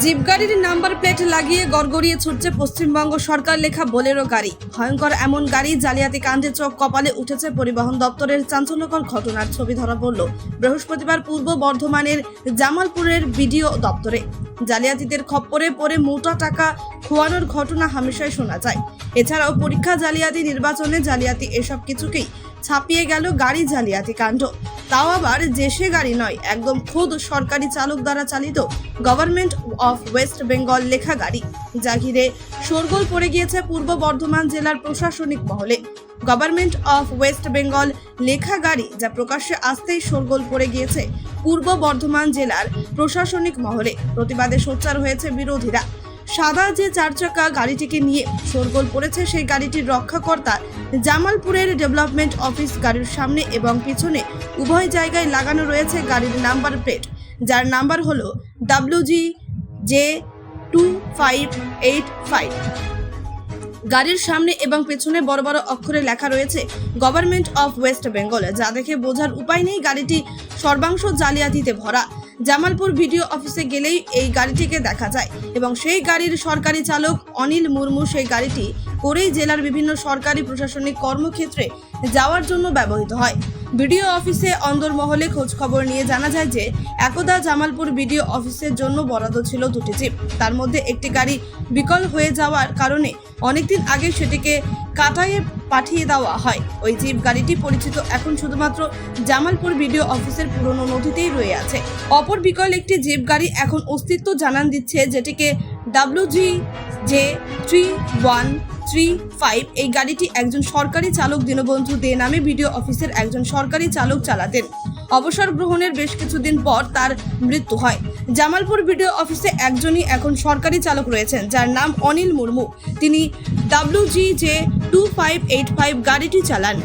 Zip গাড়ির number plate লাগিয়ে গড়গড়িয়ে ছুটছে পশ্চিমবঙ্গ সরকার লেখা বোলেরো গাড়ি। ভয়ঙ্কর এমন গাড়ি জালিয়াতি কাণ্ডে চোখ কপালে উঠেছে পরিবহন দপ্তরের চাঞ্চল্যকর ঘটনার ছবি ধরা পড়ল বৃহস্পতিবার পূর্ব বর্ধমানের জামালপুরের বিডিও দপ্তরে। জালিয়াতিদের খপ্পরে পড়ে মোটা টাকা খোয়ানোর ঘটনা হামেশাই শোনা যায়। এছাড়াও পরীক্ষা জালিয়াতি, নির্বাচনে জালিয়াতি, এসব কিছুকেই ছাপিয়ে গেল গাড়ি জালিয়াতি কাণ্ড। তাও আবার দেশে গাড়ি নয়, একদম খোদ সরকারি চালক দ্বারা চালিত গভর্নমেন্ট অফ ওয়েস্ট বেঙ্গল লেখা গাড়ি, যা ঘিরে শোরগোল পড়ে গিয়েছে পূর্ব বর্ধমান জেলার প্রশাসনিক মহলে। গভর্নমেন্ট অফ ওয়েস্ট বেঙ্গল লেখা গাড়ি যা প্রকাশ্যে আসতেই শোরগোল পড়ে গিয়েছে পূর্ব বর্ধমান জেলার প্রশাসনিক মহলে। প্রতিবাদে সোচ্চার হয়েছে বিরোধীরা। সাদা যে চারচাকা গাড়িটিকে নিয়ে শোরগোল পড়েছে, সেই গাড়িটির রক্ষাকর্তা জামালপুরের ডেভেলপমেন্ট অফিস। গাড়ির সামনে এবং পিছনে উভয় জায়গায় লাগানো রয়েছে গাড়ির নাম্বার প্লেট, যার নাম্বার হলো WGJ2585। গাড়ির সামনে এবং পেছনে বড় বড় অক্ষরে লেখা রয়েছে গভর্নমেন্ট অফ ওয়েস্ট বেঙ্গল, যা দেখে বোঝার উপায় নেই গাড়িটি সর্বাংশ জালিয়াতিতে ভরা। জামালপুর ভিডিও অফিসে গেলেই এই গাড়িটিকে দেখা যায় এবং সেই গাড়ির সরকারি চালক অনিল মুর্মু সেই গাড়িটি করেই জেলার বিভিন্ন সরকারি প্রশাসনিক কর্মক্ষেত্রে যাওয়ার জন্য ব্যবহৃত হয়। বিডিও অফিসে অন্দরমহলে খোঁজ খবর নিয়ে জানা যায় যে একদা জামালপুর বিডিও অফিসের জন্য বরাদ্দ ছিল 2টি জিপ। তার মধ্যে একটি গাড়ি বিকল হয়ে যাওয়ার কারণে অনেকদিন আগে সেটিকে কাটাইয়ে পাঠিয়ে দেওয়া হয়। ওই জিপ গাড়িটি পরিচিত এখন শুধুমাত্র জামালপুর বিডিও অফিসের পুরনো নথিতেই রয়ে আছে। অপর বিকল একটি জিপ গাড়ি এখন অস্তিত্ব জানান দিচ্ছে, যেটিকে WGJ3135। এই গাড়িটি একজন সরকারি চালক দীনবন্ধু দে নামে বিডিও অফিসের একজন সরকারি চালক চালাতেন। অবসর গ্রহণের বেশ কিছুদিন পর তার মৃত্যু হয়। জামালপুর বিডিও অফিসে একজনই এখন সরকারি চালক রয়েছেন, যার নাম অনিল মুর্মু। তিনি WGJ2585 গাড়িটি চালান।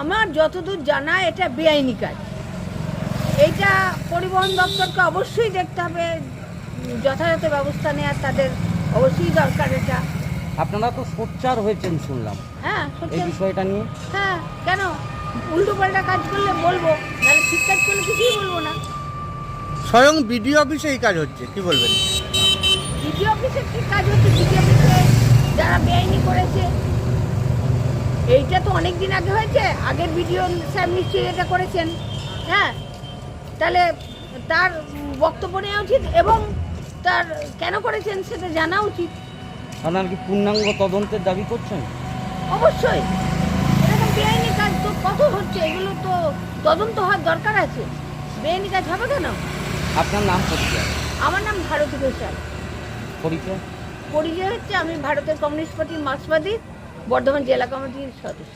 আমার যতদূর জানা এটা বেআইনি কাজ। এইটা পরিবহন দপ্তরকে অবশ্যই দেখতে হবে, যথাযথ ব্যবস্থা নেওয়ার তাদের অবশ্যই দরকার। এটা আপনারা তো সোচ্চার হয়েছেন শুনলাম, হ্যাঁ এই বিষয়টা নিয়ে। হ্যাঁ, কেন উল্টো পাল্টা কাজ করলে বলবো, তাহলে ঠিক কাজ করলে কিছুই বলবো না। স্বয়ং বিডিও অফিসে এই কাজ হচ্ছে, কি বলবেন? বিডিও অফিসে কি কাজ হচ্ছে? বিডিও অফিসে যারা বেআইনি করেছে, এইটা তো অনেক দিন আগে হয়েছে। আগের বিডিও সাহেব নিশ্চয়ই এটা করেছেন। হ্যাঁ, তাহলে তার বক্তব্য নেওয়া উচিত এবং তার কেন করেছেন সেটা জানা উচিত। আপনারা কি পূর্ণাঙ্গ তদন্তের দাবি করছেন? অবশ্যই। এরকম বেআইনি কাজ তো কত হচ্ছে, এগুলো তো তদন্ত হওয়ার দরকার আছে। বেআইনি কাজ হবে কেন? আপনার নাম পরিচয়? আমার নাম ভারতী ঘোষাল। পরিচয়? পরিচয় হচ্ছে আমি ভারতের কমিউনিস্ট পার্টির মার্ক্সবাদী বর্ধমান জেলা কমিটির সদস্য।